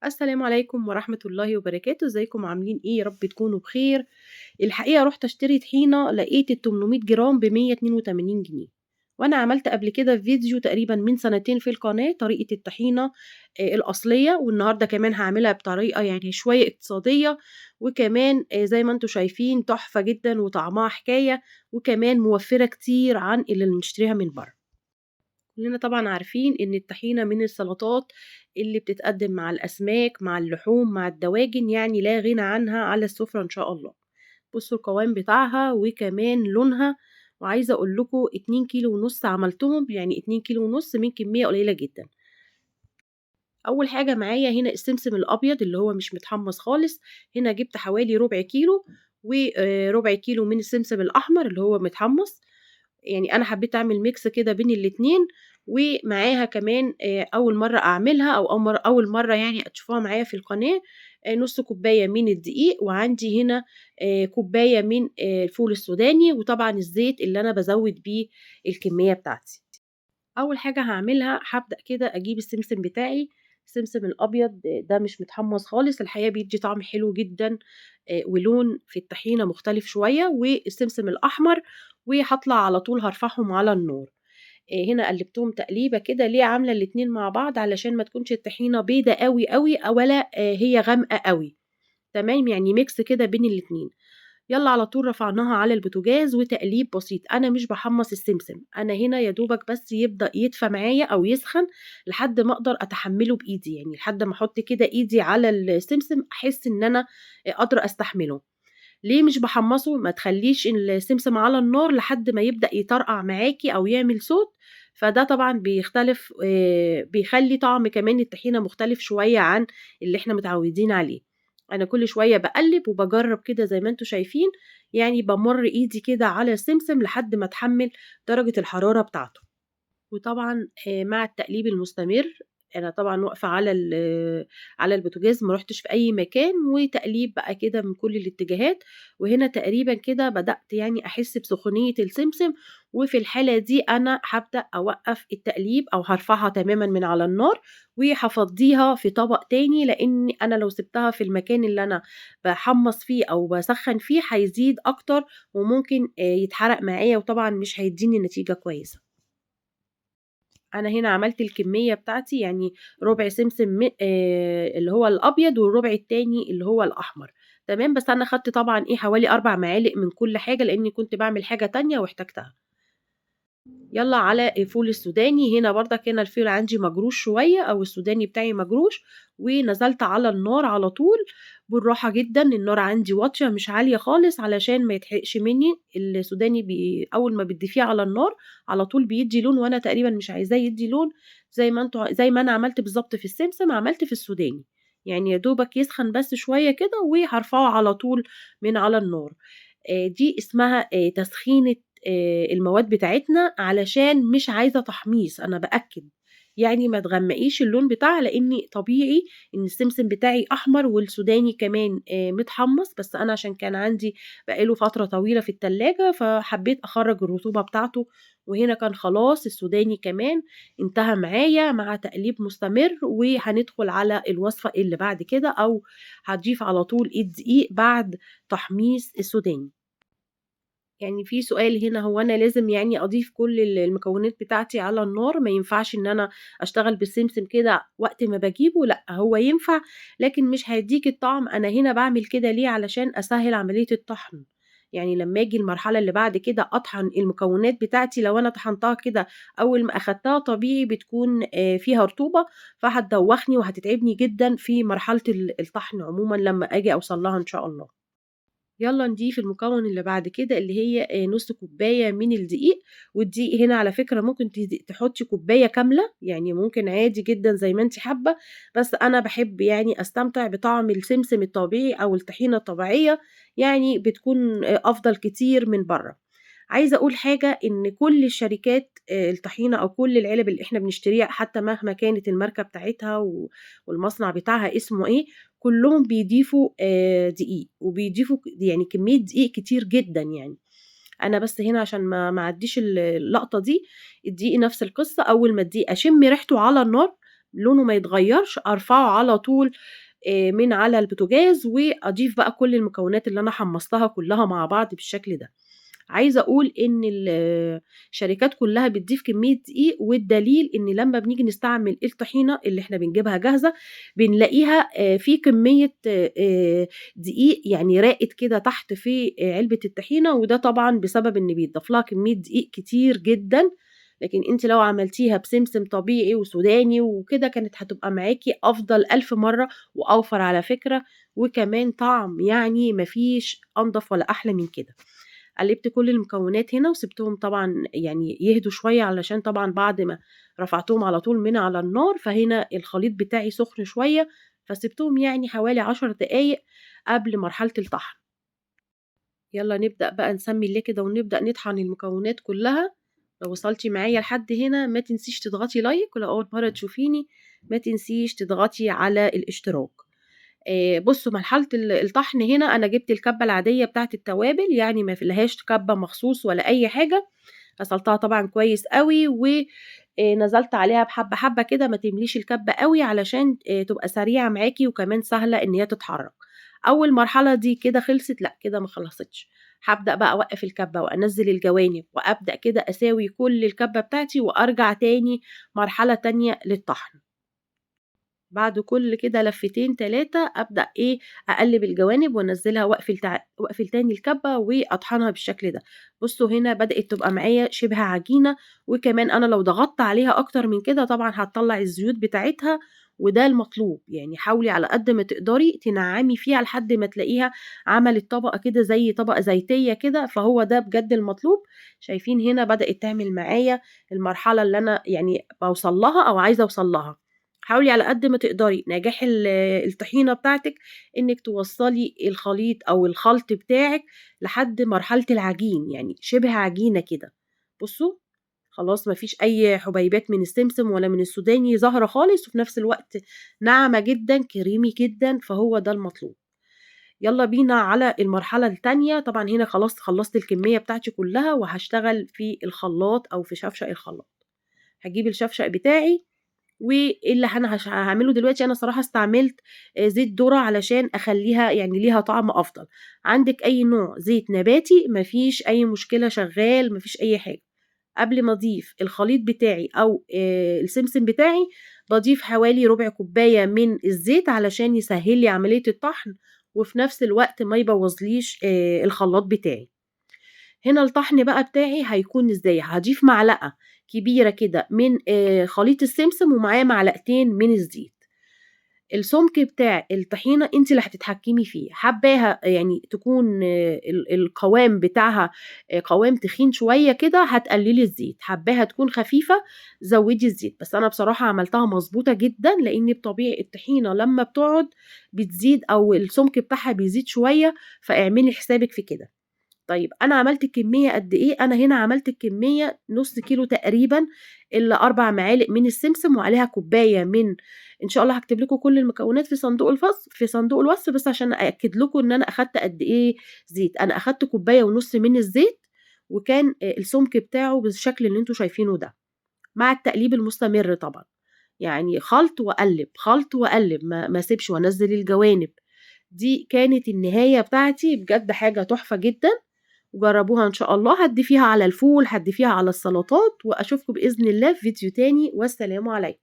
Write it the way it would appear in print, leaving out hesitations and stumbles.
السلام عليكم ورحمة الله وبركاته، ازيكم عاملين إيه؟ يا رب تكونوا بخير. الحقيقة رُحت أشتري طحينة لقيت ال800 جرام ب182 جنيه، وأنا عملت قبل كده فيديو تقريبًا من سنتين في القناة طريقة الطحينة الأصلية، والنهارده كمان هاعملها بطريقة يعني شوية اقتصادية، وكمان زي ما أنتم شايفين تحفة جدًا وطعمها حكاية، وكمان موفّرة كتير عن اللي بنشتريها من برّه. كلنا طبعًا عارفين إن الطحينة من السلطات اللي بتتقدم مع الأسماك، مع اللحوم، مع الدواجن، يعني لا غنى عنها على السفرة إن شاء الله. بُصّوا القوام بتاعها وكمان لونها، وعايزة أقول لكم 2 كيلو ونُص عملتهم، يعني 2 كيلو ونُص من كمية قليلة جدًا. أول حاجة معايا هنا السمسم الأبيض اللي هو مش متحمّص خالص، هنا جِبت حوالي ربع كيلو، ربع كيلو من السمسم الأحمر اللي هو متحمّص. يعني أنا حبيت أعمل mix كده بين الاتنين، ومعاها كمان أول مرّة أعملها أو أول مرّة يعني تشوفوها معايا في القناة، نُص كوباية من الدقيق، وعندي هنا كوباية من الفول السوداني، وطبعًا الزيت اللي أنا بازوّد بيه الكمية بتاعتي. أول حاجة هاعملها هابدأ كده أجيب السمسم بتاعي، السمسم الأبيض ده مش متحمّص خالص، الحقيقة بيدّي طعم حلو جدًا ولون في الطحينة مختلف شوية، والسمسم الأحمر، وهاطلع على طول هارفعهم على النار. هنا قلّبتهم تقليبة كده ليه عاملة الاتنين مع بعض علشان ما تكونش الطحينة بيضة أوي ولا هي غامقة أوي، تمام، يعني mix كده بين الاتنين. يالّا على طول رفعناها على البوتاجاز وتقليب بسيط، أنا مش باحمّص السمسم، أنا هنا يا دوبك بس يبدأ يدفى معايا أو يسخن لحد ما أقدر أتحمّله بإيدي، يعني لحد ما أحُط كده إيدي على السمسم أحس إن أنا قادرة أستحمله. ليه مش باحمّصه؟ ما تخلّيش السمسم على النار لحد ما يبدأ يطرقع معاكِ أو يعمل صوت، فده طبعًا بيختلف بيخلّي طعم كمان الطحينة مختلف شوية عن اللي إحنا متعودين عليه. أنا كل شوية باقلّب وباجرّب كده زي ما أنتم شايفين، يعني بامُر إيدي كده على السمسم لحد ما تحمّل درجة الحرارة بتاعته. وطبعًا مع التقليب المستمر، أنا طبعًا واقفة على البوتاجاز ما رُحتش في أي مكان، وتقليب بقى كده من كل الاتجاهات، وهنا تقريبًا كده بدأت يعني أحس بسخونية السمسم، وفي الحالة دي أنا هابدأ أوقّف التقليب أو هارفعها تمامًا من على النار، وهافضّيها في طبق تاني، لإن أنا لو سِبتها في المكان اللي أنا باحمّص فيه أو باسخّن فيه هيزيد أكتر، وممكن يتحرق معايا، وطبعًا مش هيدّيني نتيجة كويسة. أنا هنا عملت الكمية بتاعتي، يعني ربع سمسم اللي هو الأبيض، والربع التاني اللي هو الأحمر، تمام، بس أنا خدت طبعًا حوالي 4 معالق من كل حاجة، لإني كنت باعمل حاجة تانية واحتاجتها. يالّا على الفول السوداني، هنا برضك الفول عندي مجروش شوية أو السوداني بتاعي مجروش، ونزلت على النار على طول بالراحة جدًا، النار عندي واطية مش عالية خالص علشان ما يتحرقش منّي، السوداني أول ما بتضيفيه على النار على طول بيدّي لون، وأنا تقريبًا مش عايزاه يدّي لون زي ما أنا عملت بالضبط في السمسم، عملت في السوداني، يعني يا دوبك يسخن بس شوية كده وهارفعه على طول من على النار. دي اسمها تسخينة المواد بتاعتنا علشان مش عايزة تحميص، أنا بأكد، يعني ما تغمّقيش اللون بتاعها لإن طبيعي إن السمسم بتاعي أحمر والسوداني كمان متحمّص، بس أنا عشان كان عندي بقى له فترة طويلة في التلاجة، فحبيت أخرّج الرطوبة بتاعته، وهنا كان خلاص السوداني كمان انتهى معايا مع تقليب مستمر، وهندخل على الوصفة اللي بعد كده، أو هاضيف على طول الدقيق بعد تحميص السوداني. يعني في سؤال هنا، هو أنا لازم يعني أضيف كل المكونات بتاعتي على النار، ما ينفعش إن أنا أشتغل بالسمسم كده وقت ما باجيبه؟ لأ، هو ينفع لكن مش هيدّيك الطعم، أنا هنا باعمل كده ليه؟ علشان أسهّل عملية الطحن، يعني لمّا آجي المرحلة اللي بعد كده أطحن المكونات بتاعتي، لو أنا طحنتها كده أول ما أخدتها طبيعي بتكون فيها رطوبة، فهتدوّخني وهتتعبني جدًا في مرحلة الطحن عمومًا لمّا آجي أوصل لها إن شاء الله. يالّا نضيف المكون اللي بعد كده اللي هي نُص كوباية من الدقيق، والدقيق هنا على فكرة ممكن تحطّي كوباية كاملة، يعني ممكن عادي جدًا زي ما أنتِ حابة، بس أنا باحب يعني أستمتع بطعم السمسم الطبيعي أو الطحينة الطبيعية، يعني بتكون أفضل كتير من برّه. عايزة أقول حاجة، إن كل الشركات الطحينة أو كل العلب اللي إحنا بنشتريها حتى مهما كانت الماركة بتاعتها والمصنع بتاعها اسمه إيه، كلّهم بيضيفوا دقيق، وبيضيفوا يعني كمية دقيق كتير جدًا يعني. أنا بس هنا عشان ما أعدّيش اللقطة دي، الدقيق نفس القصة، أول ما الدقيق أشم ريحته على النار، لونه ما يتغيّرش أرفعه على طول من على البوتاجاز، وأضيف بقى كل المكونات اللي أنا حمّصتها كلّها مع بعض بالشكل ده. عايزة أقول إن الشركات كلّها بتضيف كمية دقيق، والدليل إن لمّا بنيجي نستعمل الطحينة اللي إحنا بنجيبها جاهزة، بنلاقيها في كمية دقيق يعني راقد كده تحت في علبة الطحينة، وده طبعًا بسبب إن بيتضاف لها كمية دقيق كتير جدًا، لكن أنتِ لو عملتيها بسمسم طبيعي وسوداني وكده كانت هتبقى معاكِ أفضل ألف مرّة وأوفر على فكرة، وكمان طعم يعني ما فيش أنضف ولا أحلى من كده. قلّبت كل المكونات هنا وسِبتهم طبعًا يعني يهدوا شوية علشان طبعًا بعد ما رفعتهم على طول من على النار، فهنا الخليط بتاعي سُخن شوية، فسِبتهم يعني حوالي 10 دقايق قبل مرحلة الطحن. يالّا نبدأ بقى نسمّي الله كده ونبدأ نطحن المكونات كلّها. لو وصلتِ معايا لحد هنا ما تنسيش تضغطي لايك، ولو أول مرّة تشوفيني ما تنسيش تضغطي على الاشتراك. بُصّوا مرحلة الطحن هنا أنا جِبت الكبّة العادية بتاعة التوابل، يعني ما فيلهاش كبّة مخصوص ولا أي حاجة، غسلتها طبعًا كويس أوي نزلت عليها بحبّة، حبّة كده ما تمليش الكبّة أوي علشان تبقى سريعة معاكِ وكمان سهلة إن هي تتحرّك. أول مرحلة دي كده خلصت، لأ كده ما خلصتش، هابدأ بقى أوقّف الكبّة وأنزّل الجوانب وأبدأ كده أساوي كل الكبّة بتاعتي وأرجع تاني مرحلة تانية للطحن. بعد كل كده لفتين 3 أبدأ أقلّب الجوانب وأنزّلها وأقفل تاني الكَبّة وأطحنها بالشكل ده. بُصّوا هنا بدأت تبقى معايا شِبه عجينة، وكمان أنا لو ضغطت عليها أكتر من كده طبعًا هتطلّع الزيوت بتاعتها وده المطلوب، يعني حاولي على قد ما تقدري تنعّمي فيها لحد ما تلاقيها عملت طبقة كده زي طبقة زيتية كده، فهو ده بجد المطلوب. شايفين هنا بدأت تعمل معايا المرحلة اللي أنا يعني باوصل لها أو عايزة أوصل لها. حاولي على قد ما تقدري نجاح الطحينة بتاعتِك إنِّك توصّلي الخليط أو الخلط بتاعِك لحد مرحلة العجين، يعني شِبه عجينة كده. بُصّوا، خلاص ما فيش أي حبيبات من السمسم ولا من السوداني ظاهرة خالص، وفي نفس الوقت ناعمة جدًا، كريمي جدًا، فهو ده المطلوب. يالّا بينا على المرحلة التانية، طبعًا هنا خلاص خلّصت الكمية بتاعتي كلّها وهاشتغل في الخلاط أو في شفشق الخلاط. هاجيب الشفشق بتاعي اللي أنا هاعمله دلوقتي أنا صراحة استعملت زيت ذرة علشان أخلّيها يعني ليها طعم أفضل، عندِك أي نوع زيت نباتي ما فيش أي مشكلة شغّال ما فيش أي حاجة، قبل ما أضيف الخليط بتاعي أو السمسم بتاعي باضيف حوالي ربع كوباية من الزيت علشان يسهّل لي عملية الطحن، وفي نفس الوقت ما يبوظليش الخلاط بتاعي. هنا الطحن بقى بتاعي هيكون إزاي، هاضيف معلقة كبيرة كده من خليط السمسم ومعاه معلقتين من الزيت. السُمك بتاع الطحينة أنتِ اللي هتتحكمي فيه، حاباها يعني تكون القوام بتاعها قوام تخين شوية كده هتقللي الزيت، حاباها تكون خفيفة زوّدي الزيت، بس أنا بصراحة عملتها مضبوطة جدًا، لإن بطبيعي الطحينة لمّا بتقعد بتزيد أو السُمك بتاعها بيزيد شوية، فاعملي حسابِك في كده. طيب أنا عملت الكمية قد إيه؟ أنا هنا عملت الكمية نُص كيلو تقريبًا إلا 4 معالق من السمسم وعليها كوباية من إن شاء الله هاكتب لكم كل المكونات في صندوق الوصف بس عشان أأكد لكم إن أنا أخدت قد إيه زيت، أنا أخدت كوباية ونُص من الزيت وكان السُمك بتاعه بالشكل اللي أنتم شايفينه ده، مع التقليب المستمر طبعًا، يعني خلط وأقلِّب، خلط وأقلِّب ما اسيبش وأنزّل الجوانب. دي كانت النهاية بتاعتي بجد حاجة تحفة جدًا. جرّبوها إن شاء الله، هتضيفيها على الفول، هتضيفيها على السلطات، وأشوفكم بإذن الله في فيديو تاني، والسلام عليكم.